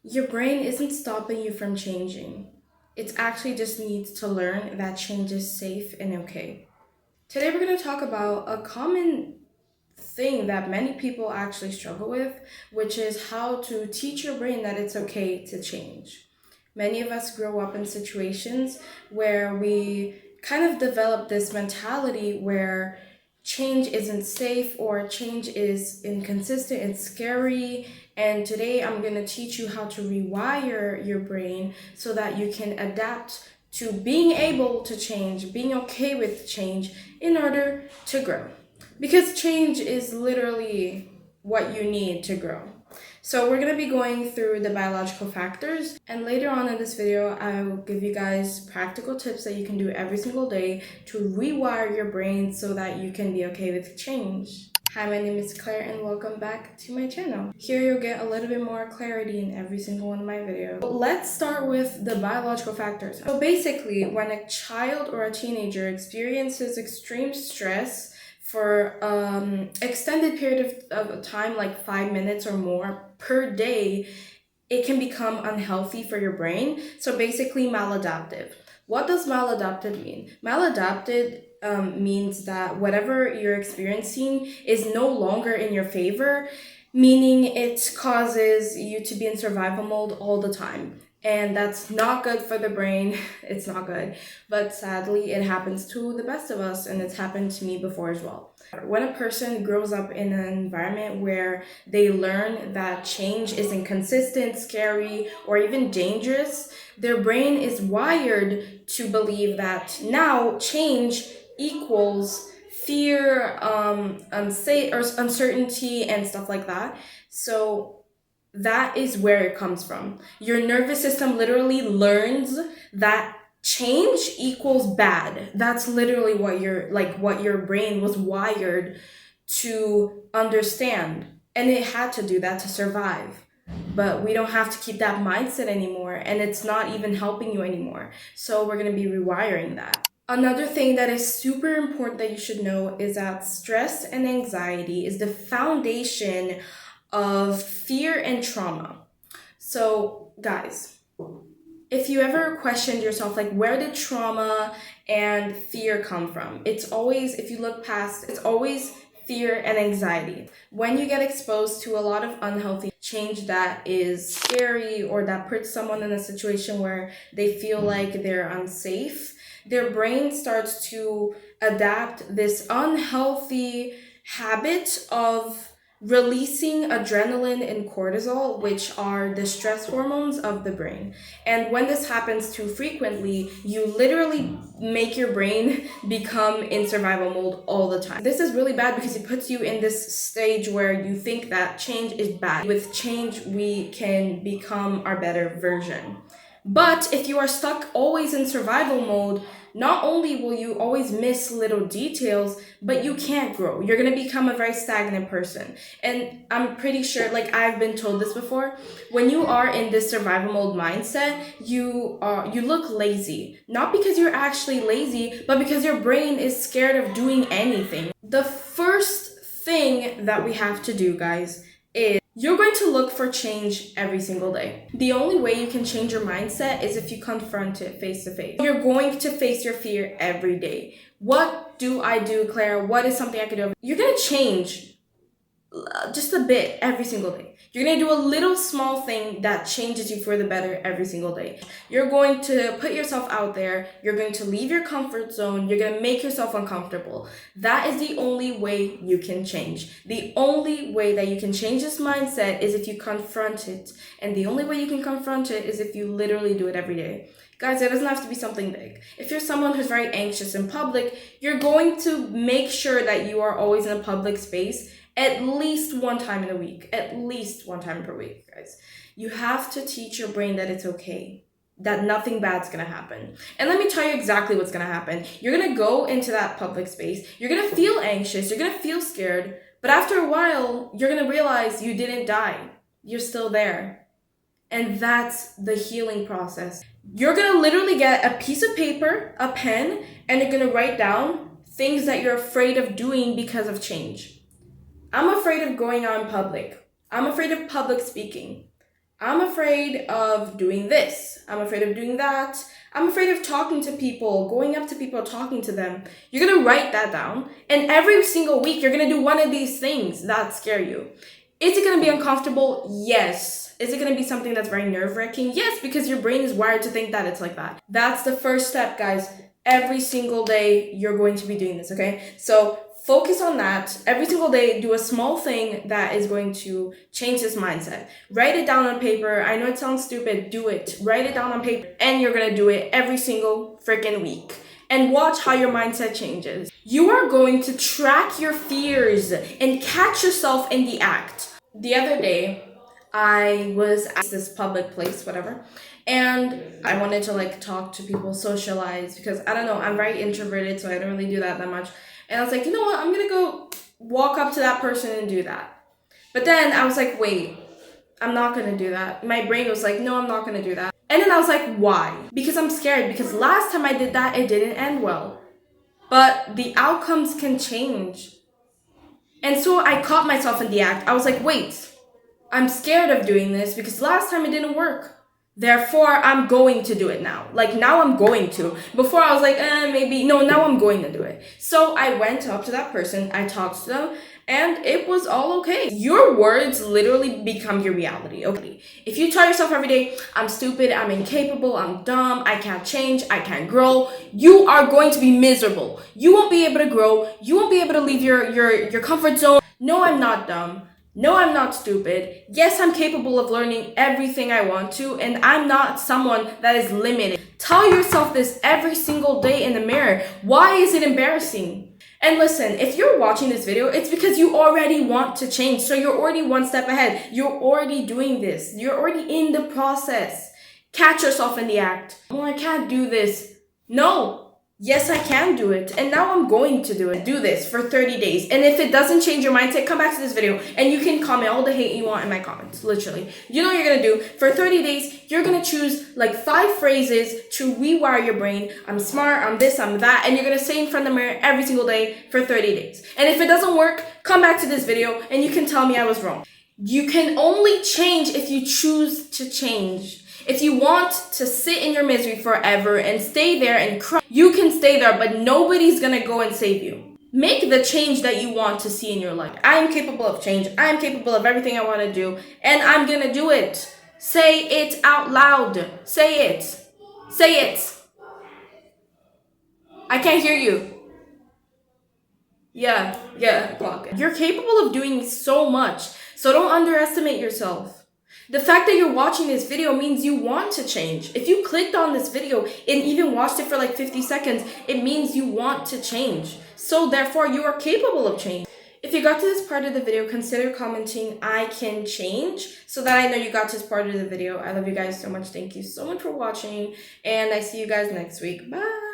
Your brain isn't stopping you from changing. It actually just needs to learn that change is safe and okay. Today, we're going to talk about a common thing that many people actually struggle with, which is how to teach your brain that it's okay to change. Many of us grow up in situations where we kind of develop this mentality where change isn't safe or change is inconsistent, it's scary. And today I'm going to teach you how to rewire your brain so that you can adapt to being able to change, being okay with change in order to grow. Because change is literally what you need to grow. So we're going to be going through the biological factors, and later on in this video I will give you guys practical tips that you can do every single day to rewire your brain so that you can be okay with change. Hi, my name is Claire and welcome back to my channel. Here you'll get a little bit more clarity in every single one of my videos. Let's start with the biological factors. So basically, when a child or a teenager experiences extreme stress for extended period of time, like 5 minutes or more per day, it can become unhealthy for your brain. So basically maladaptive. What does maladaptive mean? Maladaptive means that whatever you're experiencing is no longer in your favor, meaning it causes you to be in survival mode all the time. And that's not good for the brain. It's not good. But sadly, it happens to the best of us, and it's happened to me before as well. When a person grows up in an environment where they learn that change is inconsistent, scary, or even dangerous, their brain is wired to believe that now change equals fear, uncertainty, and stuff like that. So that is where it comes from. Your nervous system literally learns that change equals bad. That's literally what your brain was wired to understand. And it had to do that to survive. But we don't have to keep that mindset anymore, and it's not even helping you anymore. So we're going to be rewiring that. Another thing that is super important that you should know is that stress and anxiety is the foundation of fear and trauma. So, guys, if you ever questioned yourself, like, where did trauma and fear come from? It's always, if you look past, it's always fear and anxiety. When you get exposed to a lot of unhealthy change that is scary or that puts someone in a situation where they feel like they're unsafe, their brain starts to adapt this unhealthy habit of releasing adrenaline and cortisol, which are the stress hormones of the brain. And when this happens too frequently, you literally make your brain become in survival mode all the time. This is really bad because it puts you in this stage where you think that change is bad. With change, we can become our better version. But if you are stuck always in survival mode, not only will you always miss little details, but you can't grow. You're going to become a very stagnant person. And I'm pretty sure, like, I've been told this before, when you are in this survival mode mindset, you look lazy. Not because you're actually lazy, but because your brain is scared of doing anything. The first thing that we have to do, guys, is you're going to look for change every single day. The only way you can change your mindset is if you confront it face to face. You're going to face your fear every day. What do I do, Claire? What is something I could do? You're going to change just a bit every single day. You're going to do a little small thing that changes you for the better every single day. You're going to put yourself out there. You're going to leave your comfort zone. You're going to make yourself uncomfortable. That is the only way you can change. The only way that you can change this mindset is if you confront it. And the only way you can confront it is if you literally do it every day. Guys, it doesn't have to be something big. If you're someone who's very anxious in public, you're going to make sure that you are always in a public space at least one time in a week, at least one time per week, guys. You have to teach your brain that it's okay, that nothing bad's gonna happen. And let me tell you exactly what's gonna happen. You're gonna go into that public space, you're gonna feel anxious, you're gonna feel scared, but after a while, you're gonna realize you didn't die. You're still there. And that's the healing process. You're gonna literally get a piece of paper, a pen, and you're gonna write down things that you're afraid of doing because of change. I'm afraid of going out in public. I'm afraid of public speaking. I'm afraid of doing this. I'm afraid of doing that. I'm afraid of talking to people, going up to people, talking to them. You're going to write that down. And every single week, you're going to do one of these things that scare you. Is it going to be uncomfortable? Yes. Is it going to be something that's very nerve-wracking? Yes, because your brain is wired to think that it's like that. That's the first step, guys. Every single day, you're going to be doing this, okay? So focus on that. Every single day, do a small thing that is going to change this mindset. Write it down on paper. I know it sounds stupid. Do it. Write it down on paper. And you're going to do it every single freaking week. And watch how your mindset changes. You are going to track your fears and catch yourself in the act. The other day, I was at this public place, whatever, and I wanted to like talk to people, socialize, because I don't know, I'm very introverted, so I don't really do that much. And I was like, you know what, I'm gonna go walk up to that person and do that. But then I was like, wait, I'm not gonna do that. My brain was like, no, I'm not gonna do that. And then I was like, why? Because I'm scared, because last time I did that, it didn't end well. But the outcomes can change. And so I caught myself in the act. I was like, wait, I'm scared of doing this because last time it didn't work. Therefore, I'm going to do it now. Like, now I'm going to. Before, I was like, maybe. No, now I'm going to do it. So I went up to that person. I talked to them. And it was all okay. Your words literally become your reality, okay? If you tell yourself every day, I'm stupid, I'm incapable, I'm dumb, I can't change, I can't grow, you are going to be miserable. You won't be able to grow. You won't be able to leave your comfort zone. No, I'm not dumb. No, I'm not stupid. Yes, I'm capable of learning everything I want to, and I'm not someone that is limited. Tell yourself this every single day in the mirror. Why is it embarrassing? And listen, if you're watching this video, it's because you already want to change. So you're already one step ahead. You're already doing this. You're already in the process. Catch yourself in the act. Oh, I can't do this. No. Yes, I can do it. And now I'm going to do it. Do this for 30 days. And if it doesn't change your mindset, come back to this video and you can comment all the hate you want in my comments. Literally. You know what you're going to do? For 30 days, you're going to choose like 5 phrases to rewire your brain. I'm smart, I'm this, I'm that. And you're going to say in front of the mirror every single day for 30 days. And if it doesn't work, come back to this video and you can tell me I was wrong. You can only change if you choose to change. If you want to sit in your misery forever and stay there and cry, you can stay there, but nobody's gonna go and save you. Make the change that you want to see in your life. I am capable of change. I am capable of everything I want to do, and I'm gonna do it. Say it out loud. Say it. Say it. I can't hear you. Yeah, clock. You're capable of doing so much, so don't underestimate yourself. The fact that you're watching this video means you want to change. If you clicked on this video and even watched it for like 50 seconds, it means you want to change. So therefore, you are capable of change. If you got to this part of the video, consider commenting, I can change, so that I know you got to this part of the video. I love you guys so much. Thank you so much for watching, and I see you guys next week. Bye.